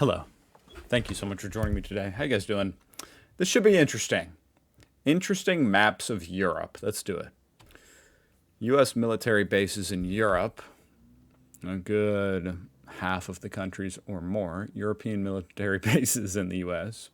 Hello. Thank you so much for joining me today. How you guys doing? This should be interesting. Interesting maps of Europe. Let's do it. U.S. military bases in Europe. A good half of the countries or more. European military bases in the U.S.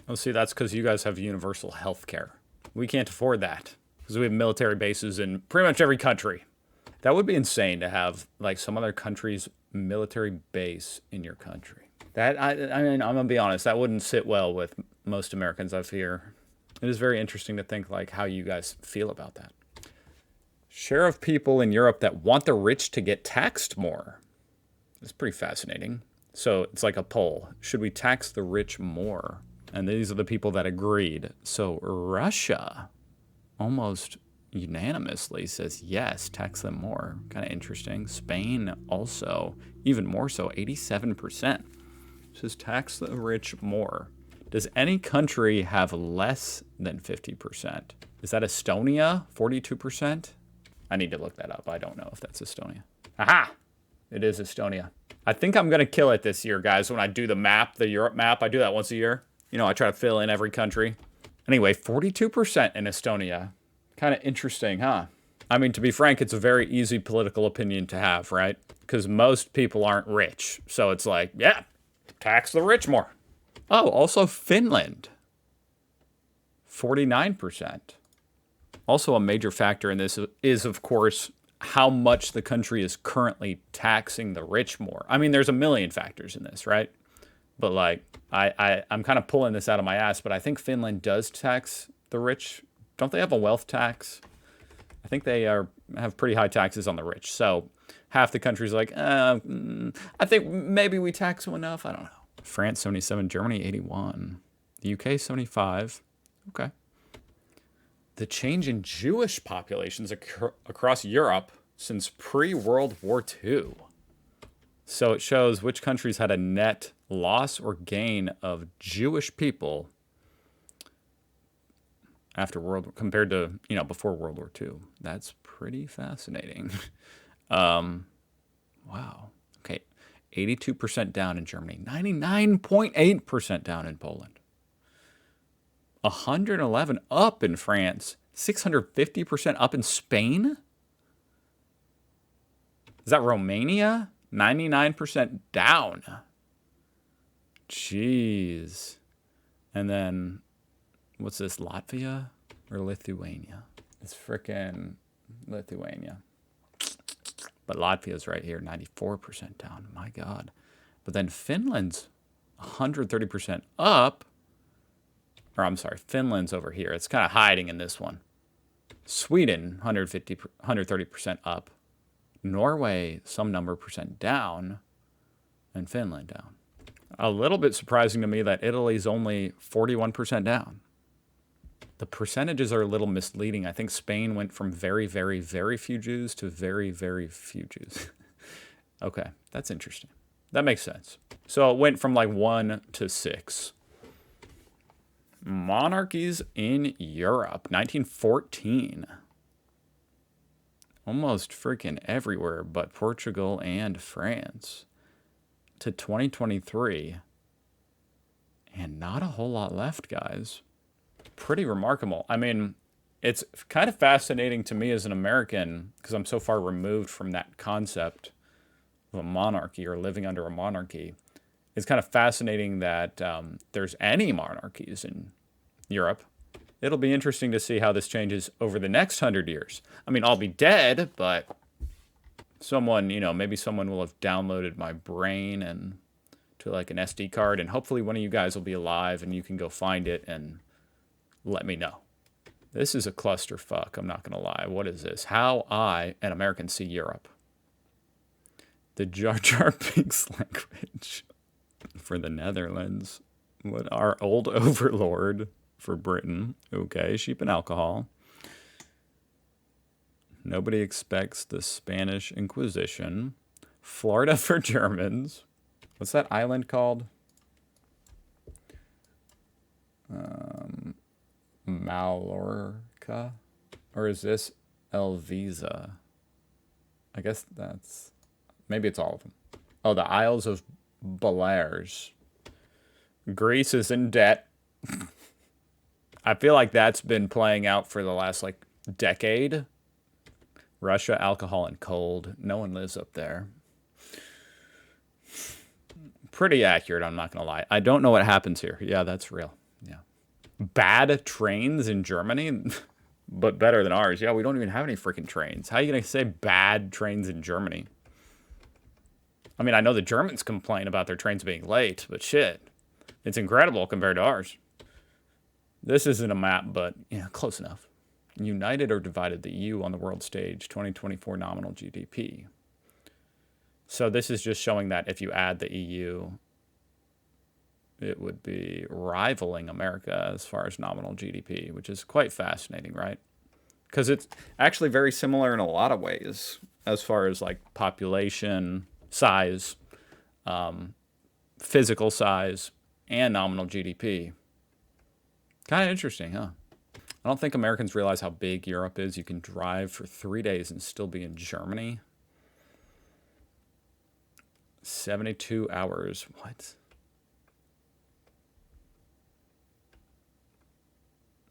Oh, see, that's because you guys have universal health care. We can't afford that because we have military bases in pretty much every country. That would be insane to have like some other country's military base in your country. I mean, I'm gonna be honest. That wouldn't sit well with most Americans, I fear. It is very interesting to think like how you guys feel about that. Share of people in Europe that want the rich to get taxed more. It's pretty fascinating. So it's like a poll. Should we tax the rich more? And these are the people that agreed. So Russia almost unanimously says yes, tax them more. Kind of interesting. Spain also, even more so, 87%. Says tax the rich more. Does any country have less than 50%? Is that Estonia? 42%? I need to look that up. I don't know if that's Estonia. Aha! It is Estonia. I think I'm going to kill it this year, guys, when I do the map, the Europe map. I do that once a year. You know, I try to fill in every country. Anyway, 42% in Estonia. Kind of interesting, huh? I mean, to be frank, it's a very easy political opinion to have, right? Because most people aren't rich. So it's like, yeah, tax the rich more. Oh, also Finland. 49%. Also a major factor in this is, of course, how much the country is currently taxing the rich more. I mean, there's a million factors in this, right? But like, I'm kind of pulling this out of my ass, but I think Finland does tax the rich. Don't they have a wealth tax? I think they have pretty high taxes on the rich. So half the country's like, I think maybe we tax them enough. I don't know. France 77, Germany 81, the UK 75. Okay. The change in Jewish populations across Europe since pre-World War II. So it shows which countries had a net loss or gain of Jewish people after compared to, before World War II. That's pretty fascinating. Wow. Okay. 82% down in Germany, 99.8% down in Poland. 111 up in France, 650% up in Spain. Is that Romania? 99% down. Jeez. And then, what's this, Latvia or Lithuania? It's frickin' Lithuania. But Latvia's right here, 94% down. My God. But then Finland's 130% up. Or I'm sorry, Finland's over here. It's kind of hiding in this one. Sweden, 130% up. Norway, some number percent down. And Finland down. A little bit surprising to me that Italy's only 41% down. The percentages are a little misleading. I think Spain went from very, very, very few Jews to very, very few Jews. Okay, that's interesting. That makes sense. So it went from like 1 to 6. Monarchies in Europe, 1914. Almost freaking everywhere but Portugal and France. To 2023. And not a whole lot left, guys. Pretty remarkable. I mean, it's kind of fascinating to me as an American because I'm so far removed from that concept of a monarchy or living under a monarchy. It's kind of fascinating that there's any monarchies in Europe. It'll be interesting to see how this changes over the next 100 years. I mean, I'll be dead, but someone, maybe someone will have downloaded my brain and to like an SD card, and hopefully one of you guys will be alive and you can go find it and let me know. This is a clusterfuck, I'm not going to lie. What is this? How I, an American, see Europe. The Jar Jar Binks language for the Netherlands. What our old overlord for Britain. Okay, sheep and alcohol. Nobody expects the Spanish Inquisition. Florida for Germans. What's that island called? Mallorca? Or is this Elvisa? I guess that's... Maybe it's all of them. Oh, the Isles of Balears. Greece is in debt. I feel like that's been playing out for the last like decade. Russia, alcohol, and cold. No one lives up there. Pretty accurate, I'm not going to lie. I don't know what happens here. Yeah, that's real. Yeah. Bad trains in Germany, but better than ours. Yeah, we don't even have any freaking trains. How are you going to say bad trains in Germany? I mean, I know the Germans complain about their trains being late, but shit. It's incredible compared to ours. This isn't a map, but yeah, close enough. United or divided the EU on the world stage, 2024 nominal GDP. So this is just showing that if you add the EU, it would be rivaling America as far as nominal GDP, which is quite fascinating, right? Because it's actually very similar in a lot of ways as far as like population size, physical size, and nominal GDP. Kind of interesting, huh? I don't think Americans realize how big Europe is. You can drive for 3 days and still be in Germany. 72 hours. What?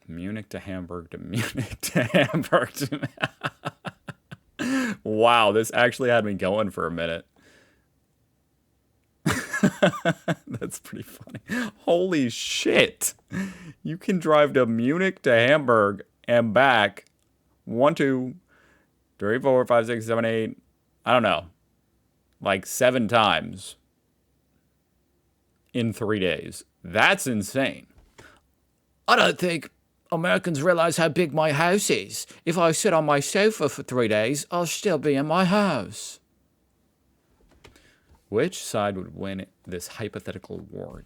Munich to Hamburg to Munich to Hamburg to... Wow, this actually had me going for a minute. That's pretty funny. Holy shit. You can drive to Munich to Hamburg and back 1, 2, 3, 4, 5, 6, 7, 8. I don't know. Like 7 times in 3 days. That's insane. I don't think Americans realize how big my house is. If I sit on my sofa for 3 days, I'll still be in my house. Which side would win this hypothetical war?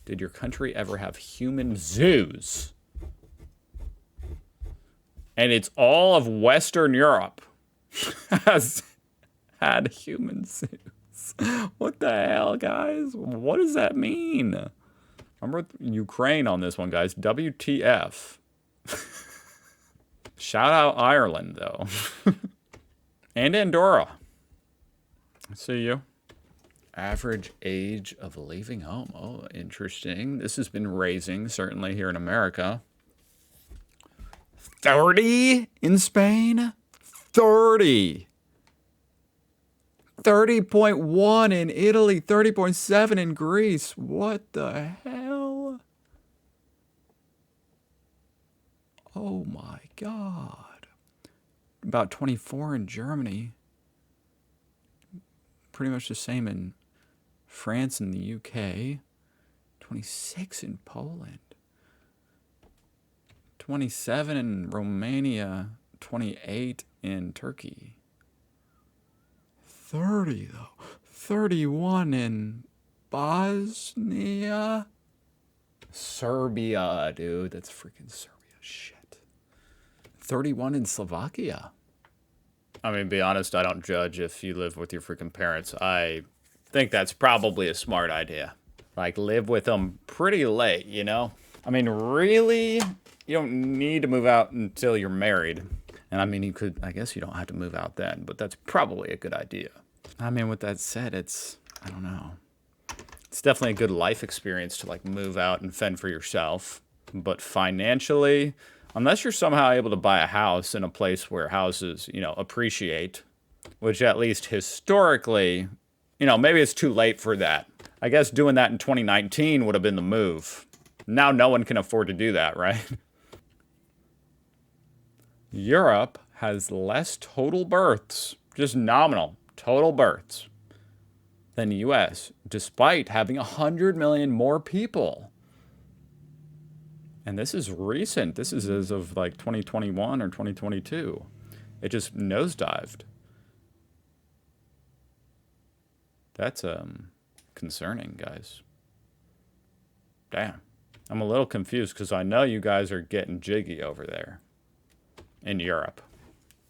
Did your country ever have human zoos? And it's all of Western Europe has had human zoos. What the hell, guys? What does that mean? I'm with Ukraine on this one, guys. WTF. Shout out Ireland, though. And Andorra. I see you. Average age of leaving home. Oh, interesting. This has been raising, certainly here in America. 30 in Spain? 30. 30.1 in Italy. 30.7 in Greece. What the hell? Oh my God. About 24 in Germany. Pretty much the same in France and the UK, 26 in Poland, 27 in Romania, 28 in Turkey, 30 though, 31 in Bosnia, Serbia, dude, that's freaking Serbia, shit, 31 in Slovakia. I mean, be honest, I don't judge if you live with your freaking parents. I think that's probably a smart idea. Like, live with them pretty late, you know? I mean, really, you don't need to move out until you're married. And I mean, you could, I guess you don't have to move out then, but that's probably a good idea. I mean, with that said, it's, I don't know. It's definitely a good life experience to, like, move out and fend for yourself. But financially, unless you're somehow able to buy a house in a place where houses, you know, appreciate, which at least historically, you know, maybe it's too late for that. I guess doing that in 2019 would have been the move. Now no one can afford to do that, right? Europe has less total births, just nominal total births, than the US, despite having 100 million more people. And this is recent. This is as of like 2021 or 2022. It just nosedived. That's concerning, guys. Damn. I'm a little confused because I know you guys are getting jiggy over there in Europe.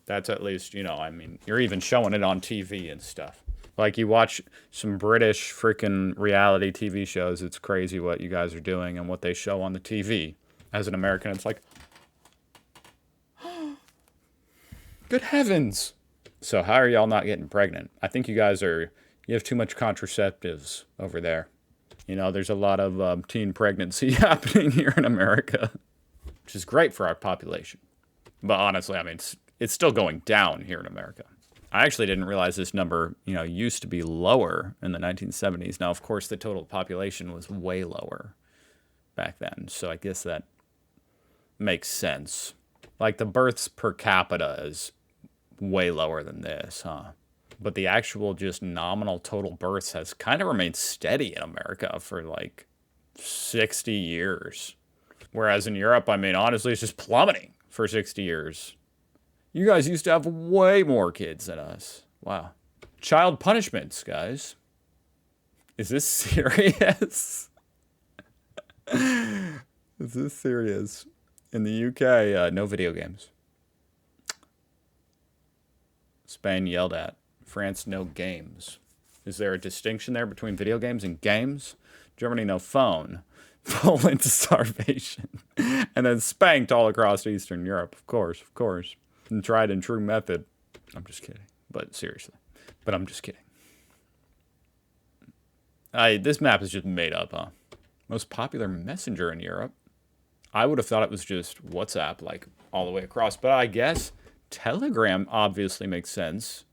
That's at least, you know, I mean, you're even showing it on TV and stuff. Like, you watch some British freaking reality TV shows, it's crazy what you guys are doing and what they show on the TV. As an American, it's like, good heavens. So how are y'all not getting pregnant? I think you guys are You have too much contraceptives over there. You know, there's a lot of teen pregnancy happening here in America, which is great for our population. But honestly, I mean, it's still going down here in America. I actually didn't realize this number, you know, used to be lower in the 1970s. Now, of course, the total population was way lower back then. So I guess that makes sense. Like the births per capita is way lower than this, huh? But the actual just nominal total births has kind of remained steady in America for like 60 years. Whereas in Europe, I mean, honestly, it's just plummeting for 60 years. You guys used to have way more kids than us. Wow. Child punishments, guys. Is this serious? Is this serious? In the UK, no video games. Spain yelled at. France, no games. Is there a distinction there between video games and games? Germany, no phone. Poland, starvation. And then spanked all across Eastern Europe, of course, of course. And tried and true method. I'm just kidding. But seriously. But I'm just kidding. This map is just made up, huh? Most popular messenger in Europe. I would have thought it was just WhatsApp, like, all the way across. But I guess Telegram obviously makes sense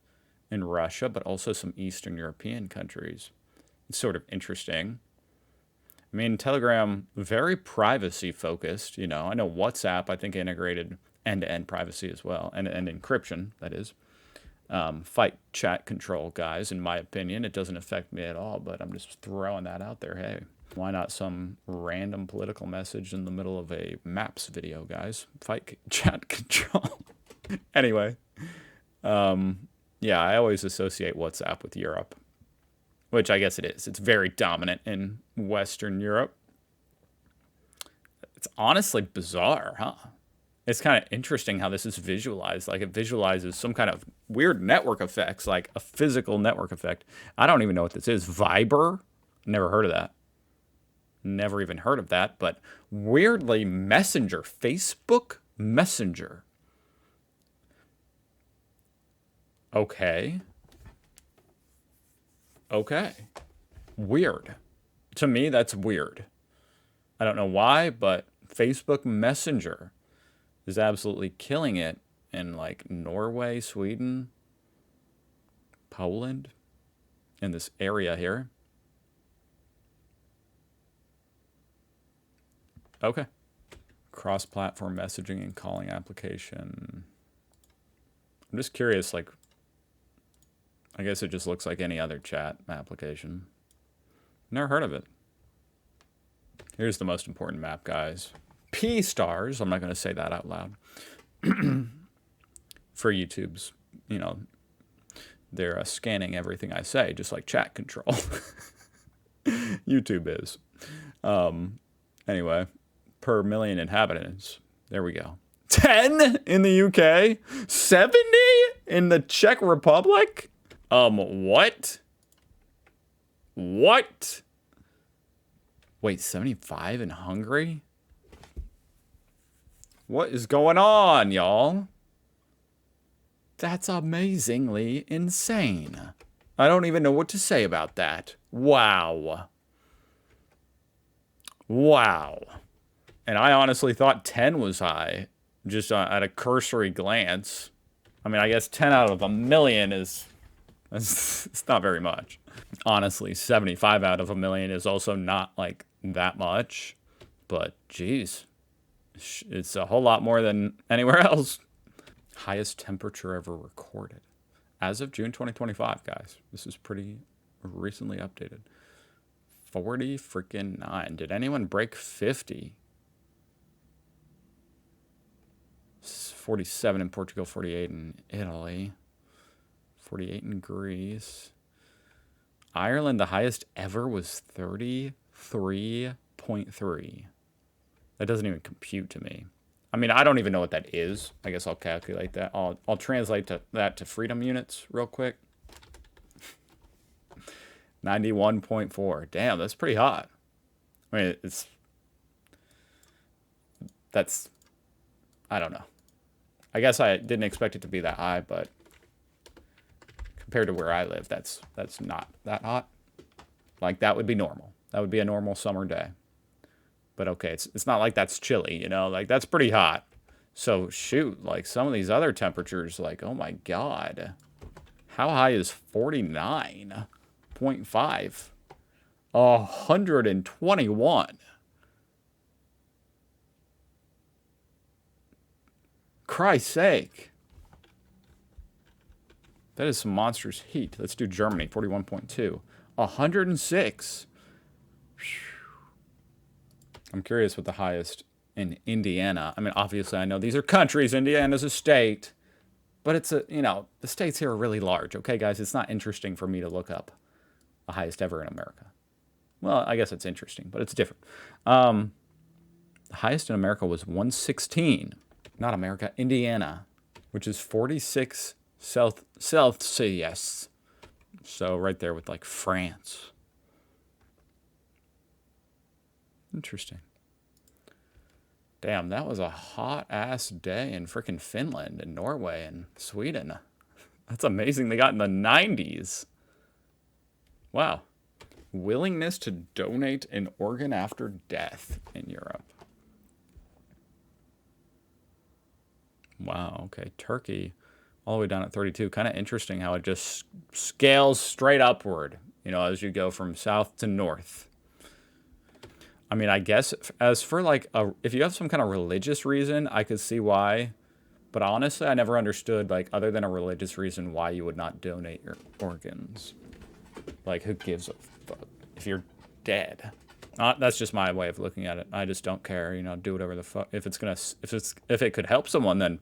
in Russia, but also some Eastern European countries. It's sort of interesting. I mean, Telegram, very privacy-focused, you know. I know WhatsApp, I think, integrated end-to-end privacy as well, and encryption, that is. Fight chat control, guys, in my opinion. It doesn't affect me at all, but I'm just throwing that out there. Hey, why not some random political message in the middle of a maps video, guys? Fight chat control. Anyway, yeah, I always associate WhatsApp with Europe, which I guess it is. It's very dominant in Western Europe. It's honestly bizarre, huh? It's kind of interesting how this is visualized. Like, it visualizes some kind of weird network effects, like a physical network effect. I don't even know what this is. Viber? Never heard of that. Never even heard of that. But weirdly, Messenger. Facebook Messenger. Okay. Okay. Weird. To me, that's weird. I don't know why, but Facebook Messenger is absolutely killing it in like Norway, Sweden, Poland, in this area here. Okay. Cross-platform messaging and calling application. I'm just curious, like, I guess it just looks like any other chat application. Never heard of it. Here's the most important map, guys. P-stars, I'm not going to say that out loud. For YouTube's, you know, they're scanning everything I say, just like chat control. YouTube is. Anyway, per million inhabitants. There we go. 10 in the UK? 70 in the Czech Republic? What? What? Wait, 75 in Hungary? What is going on, y'all? That's amazingly insane. I don't even know what to say about that. Wow. Wow. And I honestly thought 10 was high, just at a cursory glance. I mean, I guess 10 out of a million is... it's not very much. Honestly, 75 out of a million is also not, like, that much. But, geez. It's a whole lot more than anywhere else. Highest temperature ever recorded. As of June 2025, guys. This is pretty recently updated. 40 freaking 9. Did anyone break 50? 47 in Portugal, 48 in Italy, 48 in Greece. Ireland, the highest ever was 33.3. That doesn't even compute to me. I mean, I don't even know what that is. I guess I'll calculate that. I'll translate that to freedom units real quick. 91.4. Damn, that's pretty hot. I mean, I don't know. I guess I didn't expect it to be that high, but compared to where I live, that's not that hot. Like, that would be normal. That would be a normal summer day. But okay, it's not like that's chilly, you know? Like, that's pretty hot. So, shoot, like, some of these other temperatures, like, oh my God. How high is 49.5? 121. Christ's sake. That is some monstrous heat. Let's do Germany, 41.2. 106. I'm curious what the highest in Indiana. I mean, obviously, I know these are countries. Indiana's a state. But it's a, you know, the states here are really large. Okay, guys, it's not interesting for me to look up the highest ever in America. Well, I guess it's interesting, but it's different. The highest in America was 116. Not America, Indiana, which is 46 Celsius. So right there with like France. Interesting. Damn, that was a hot-ass day in frickin' Finland and Norway and Sweden. That's amazing. They got in the 90s. Wow. Willingness to donate an organ after death in Europe. Wow, okay. Turkey, all the way down at 32. Kind of interesting how it just scales straight upward, you know, as you go from south to north. I mean, I guess as for like, if you have some kind of religious reason, I could see why. But honestly, I never understood, like, other than a religious reason, why you would not donate your organs. Like, who gives a fuck if you're dead? That's just my way of looking at it. I just don't care, you know, do whatever the fuck. If it could help someone, then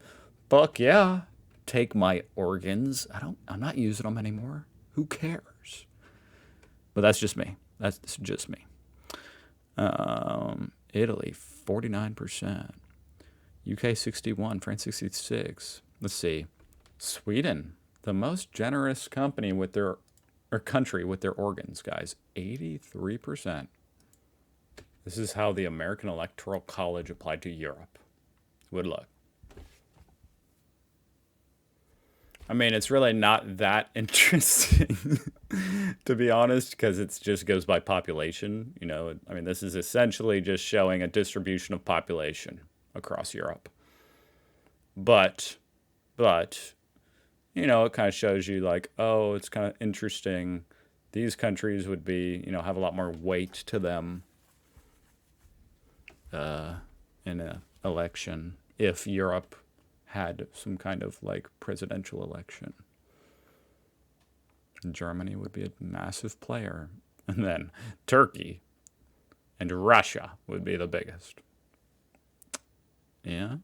fuck yeah. Take my organs. I'm not using them anymore. Who cares? But that's just me. That's just me. Italy, 49%. UK, 61. France, 66. Let's see. Sweden, the most generous country with their organs, guys. 83%. This is how the American Electoral College applied to Europe. Good luck. I mean, it's really not that interesting, to be honest, because it just goes by population. You know, I mean, this is essentially just showing a distribution of population across Europe. But, you know, it kind of shows you like, oh, it's kind of interesting. These countries would be, you know, have a lot more weight to them in an election if Europe had some kind of like presidential election. Germany would be a massive player. And then Turkey and Russia would be the biggest. Yeah.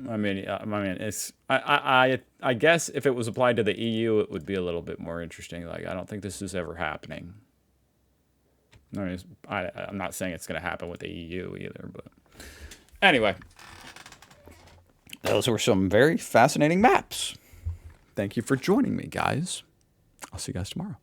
I mean, it's I guess if it was applied to the EU, it would be a little bit more interesting. Like, I don't think this is ever happening. I mean, I'm not saying it's going to happen with the EU either, but anyway, those were some very fascinating maps. Thank you for joining me, guys. I'll see you guys tomorrow.